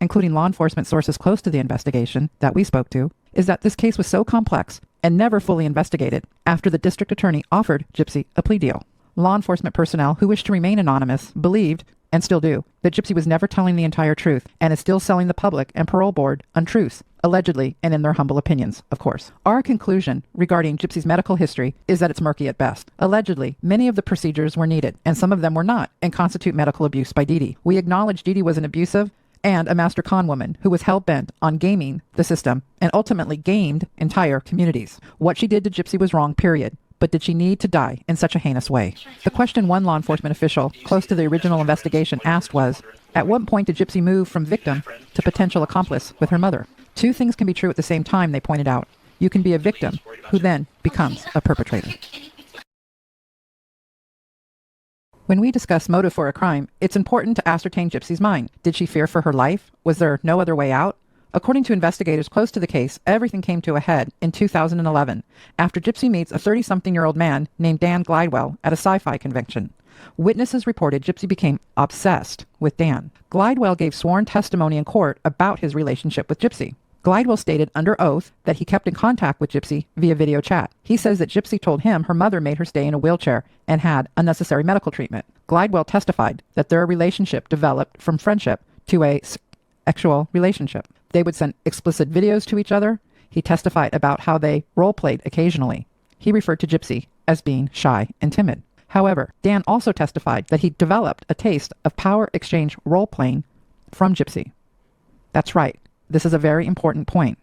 including law enforcement sources close to the investigation that we spoke to, is that this case was so complex and never fully investigated after the district attorney offered Gypsy a plea deal. Law enforcement personnel who wished to remain anonymous believed, and still do, that Gypsy was never telling the entire truth and is still selling the public and parole board untruths, allegedly and in their humble opinions, of course. Our conclusion regarding Gypsy's medical history is that it's murky at best. Allegedly, many of the procedures were needed, and some of them were not, and constitute medical abuse by Dee Dee. We acknowledge Dee Dee was an abusive and a master con woman who was hell-bent on gaming the system and ultimately gamed entire communities. What she did to Gypsy was wrong, period. But did she need to die in such a heinous way? The question one law enforcement official close to the original investigation asked was, at what point did Gypsy move from victim to potential accomplice with her mother? Two things can be true at the same time, they pointed out. You can be a victim who then becomes a perpetrator. When we discuss motive for a crime, it's important to ascertain Gypsy's mind. Did she fear for her life? Was there no other way out? According to investigators close to the case, everything came to a head in 2011 after Gypsy meets a 30-something-year-old man named Dan Glidewell at a sci-fi convention. Witnesses reported Gypsy became obsessed with Dan. Glidewell gave sworn testimony in court about his relationship with Gypsy. Glidewell stated under oath that he kept in contact with Gypsy via video chat. He says that Gypsy told him her mother made her stay in a wheelchair and had unnecessary medical treatment. Glidewell testified that their relationship developed from friendship to a sexual relationship. They would send explicit videos to each other. He testified about how they role-played occasionally. He referred to Gypsy as being shy and timid. However, Dan also testified that he developed a taste of power exchange role-playing from Gypsy. That's right. This is a very important point.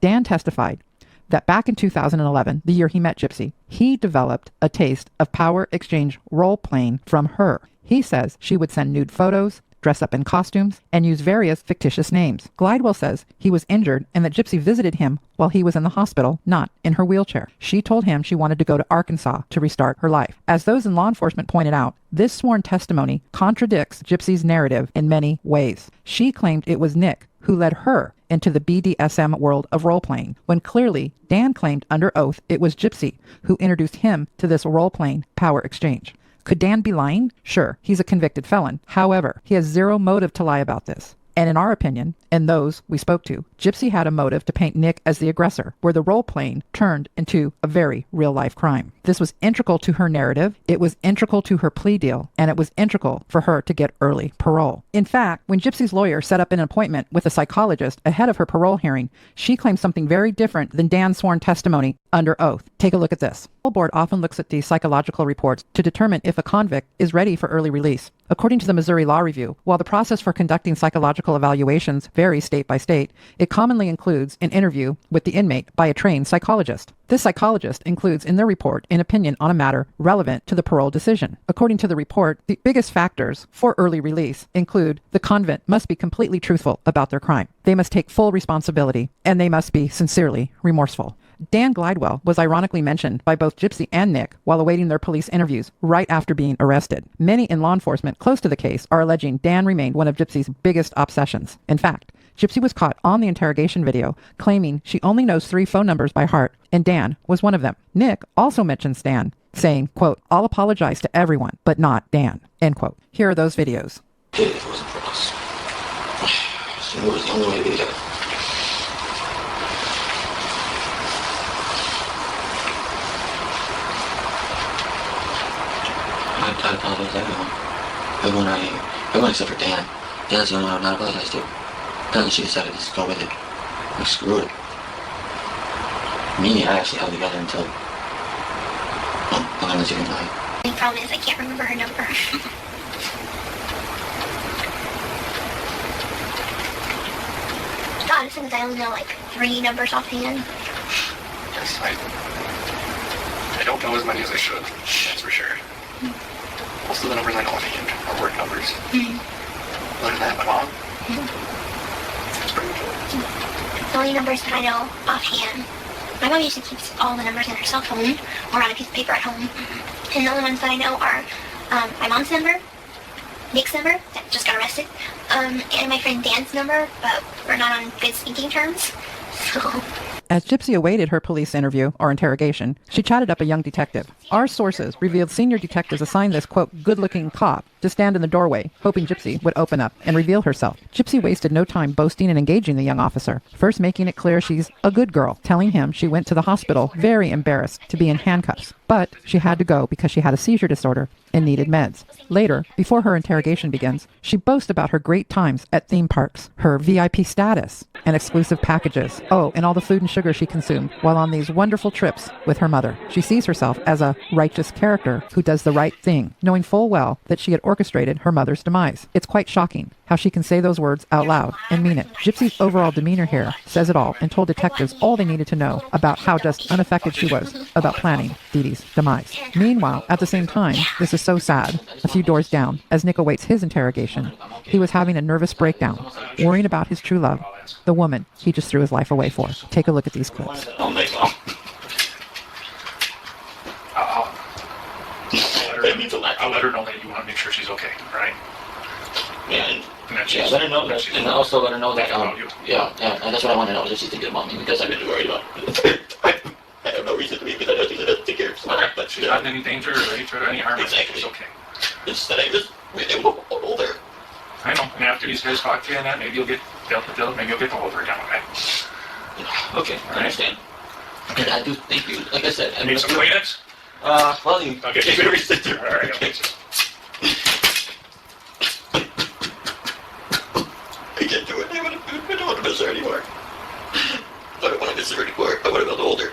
Dan testified that back in 2011, the year he met Gypsy, he developed a taste of power exchange role-playing from her. He says she would send nude photos, dress up in costumes, and use various fictitious names. Glidewell says he was injured and that Gypsy visited him while he was in the hospital, not in her wheelchair. She told him she wanted to go to Arkansas to restart her life. As those in law enforcement pointed out, this sworn testimony contradicts Gypsy's narrative in many ways. She claimed it was Nick who led her into the BDSM world of role-playing, when clearly Dan claimed under oath it was Gypsy who introduced him to this role-playing power exchange. Could Dan be lying? Sure, he's a convicted felon. However, he has zero motive to lie about this. And in our opinion, and those we spoke to, Gypsy had a motive to paint Nick as the aggressor, where the role-playing turned into a very real-life crime. This was integral to her narrative, it was integral to her plea deal, and it was integral for her to get early parole. In fact, when Gypsy's lawyer set up an appointment with a psychologist ahead of her parole hearing, she claimed something very different than Dan's sworn testimony under oath. Take a look at this. The parole board often looks at these psychological reports to determine if a convict is ready for early release. According to the Missouri Law Review, while the process for conducting psychological evaluations varies state by state, it commonly includes an interview with the inmate by a trained psychologist. This psychologist includes in their report an opinion on a matter relevant to the parole decision. According to the report, the biggest factors for early release include the convict must be completely truthful about their crime. They must take full responsibility, and they must be sincerely remorseful. Dan Glidewell was ironically mentioned by both Gypsy and Nick while awaiting their police interviews right after being arrested. Many in law enforcement close to the case are alleging Dan remained one of Gypsy's biggest obsessions. In fact, Gypsy was caught on the interrogation video claiming she only knows 3 phone numbers by heart, and Dan was one of them. Nick also mentions Dan, saying, quote, "I'll apologize to everyone, but not Dan," end quote. Here are those videos. If it wasn't for us, it was the only way to be together. I apologize to everyone. Everyone except for Dan. Dan's the only one I'm not apologized to. Then she decided to just go with it. Like, screw it. Me and I actually held together until I was even lying. The problem is I can't remember her number. God, since I only know like 3 numbers offhand. Yes, I don't know as many as I should, that's for sure. Most of the numbers I know offhand are work numbers. Other than that, my mom. That's pretty good. The only numbers that I know offhand, my mom usually keeps all the numbers in her cell phone or on a piece of paper at home. And the only ones that I know are my mom's number, Nick's number, that just got arrested, and my friend Dan's number, but we're not on good speaking terms. So As Gypsy awaited her police interview or interrogation, she chatted up a young detective. Our sources revealed senior detectives assigned this, quote, good-looking cop to stand in the doorway, hoping Gypsy would open up and reveal herself. Gypsy wasted no time boasting and engaging the young officer, first making it clear she's a good girl, telling him she went to the hospital very embarrassed to be in handcuffs, but she had to go because she had a seizure disorder and needed meds. Later, before her interrogation begins, she boasts about her great times at theme parks, her VIP status, and exclusive packages. Oh, and all the food and sugar she consumed while on these wonderful trips with her mother. She sees herself as a righteous character who does the right thing, knowing full well that she had orchestrated her mother's demise. It's quite shocking how she can say those words out loud and mean it. Gypsy's overall demeanor here says it all and told detectives all they needed to know about how just unaffected she was about planning Dee Dee's demise. Meanwhile, at the same time, this is so sad, a few doors down, as Nick awaits his interrogation, he was having a nervous breakdown, worrying about his true love, the woman he just threw his life away for. Take a look at these clips. I'll let her know that you want to make sure she's okay, right? Yeah, And that yeah, let her know that, and also let her know that, yeah, and that's what I want to know, is she's thinking about me, because I've been worried about it. I have no reason to be, because I know she's going to take care of something, but she's not in any danger or any threat or any harm. Exactly. It's okay. It's that I just, they were older. I know, and after these guys talk to you and that, maybe you'll get dealt with it, maybe you'll get the whole her down, okay? Okay, I understand. And I do thank you, like I said. I need some Kleenex? Well, you okay, can maybe sit there. All right, okay. I can't do it. I don't want to miss her anymore. I don't want to miss her anymore. I want to build older.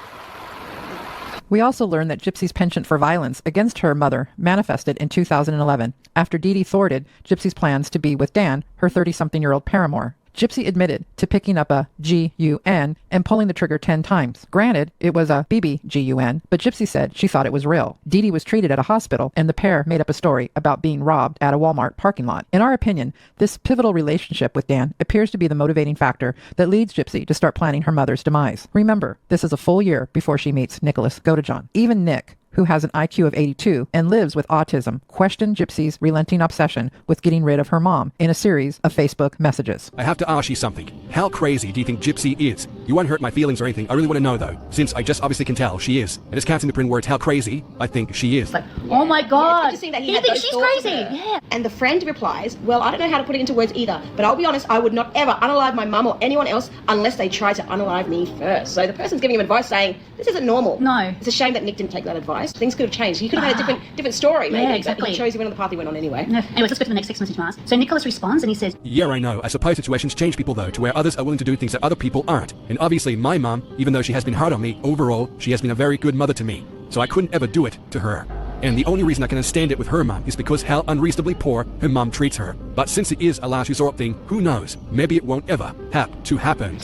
We also learned that Gypsy's penchant for violence against her mother manifested in 2011 after Dee Dee thwarted Gypsy's plans to be with Dan, her 30-something-year-old paramour. Gypsy admitted to picking up a G-U-N and pulling the trigger 10 times. Granted, it was a BB-G-U-N, but Gypsy said she thought it was real. Dee Dee was treated at a hospital, and the pair made up a story about being robbed at a Walmart parking lot. In our opinion, this pivotal relationship with Dan appears to be the motivating factor that leads Gypsy to start planning her mother's demise. Remember, this is a full year before she meets Nicholas Godejohn. Even Nick, who has an IQ of 82 and lives with autism, questioned Gypsy's relenting obsession with getting rid of her mom in a series of Facebook messages. I have to ask you something. How crazy do you think Gypsy is? You won't hurt my feelings or anything. I really want to know though, since I just obviously can tell she is. I just can't seem to put in words how crazy I think she is. Like, oh my God, you that he thinks she's crazy. Yeah. And the friend replies, well, I don't know how to put it into words either, but I'll be honest, I would not ever unalive my mum or anyone else unless they try to unalive me first. So the person's giving him advice saying, this isn't normal. No. It's a shame that Nick didn't take that advice. Things could have changed. He could have had a different story, maybe. Yeah, exactly. But he chose he went on the path he went on anyway. No. Anyways, let's go to the next text message, Mars. So Nicholas responds and he says, Yeah, I know. I suppose situations change people though, to where others are willing to do things that other people aren't. And obviously my mum, even though she has been hard on me, overall, she has been a very good mother to me. So I couldn't ever do it to her. And the only reason I can understand it with her mum is because how unreasonably poor her mum treats her. But since it is a last resort thing, who knows? Maybe it won't ever have to happen.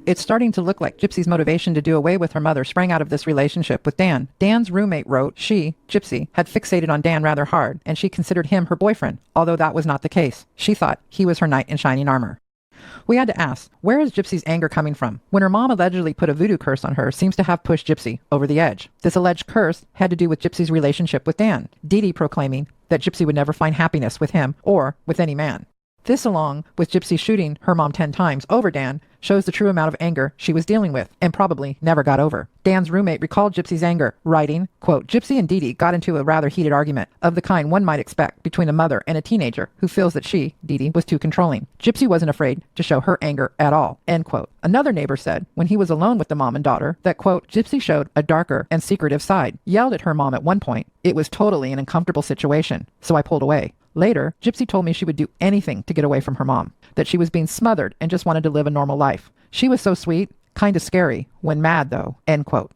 It's starting to look like Gypsy's motivation to do away with her mother sprang out of this relationship with Dan. Dan's roommate wrote she, Gypsy, had fixated on Dan rather hard, and she considered him her boyfriend, although that was not the case. She thought he was her knight in shining armor. We had to ask, where is Gypsy's anger coming from? When her mom allegedly put a voodoo curse on her seems to have pushed Gypsy over the edge. This alleged curse had to do with Gypsy's relationship with Dan, Dee Dee proclaiming that Gypsy would never find happiness with him or with any man. This, along with Gypsy shooting her mom 10 times over Dan, shows the true amount of anger she was dealing with and probably never got over. Dan's roommate recalled Gypsy's anger, writing, quote, Gypsy and Dee Dee got into a rather heated argument of the kind one might expect between a mother and a teenager who feels that she, Dee Dee, was too controlling. Gypsy wasn't afraid to show her anger at all, end quote. Another neighbor said when he was alone with the mom and daughter that, quote, Gypsy showed a darker and secretive side, yelled at her mom at one point. It was totally an uncomfortable situation, so I pulled away. Later, Gypsy told me she would do anything to get away from her mom, that she was being smothered and just wanted to live a normal life. She was so sweet, kind of scary, when mad though, end quote.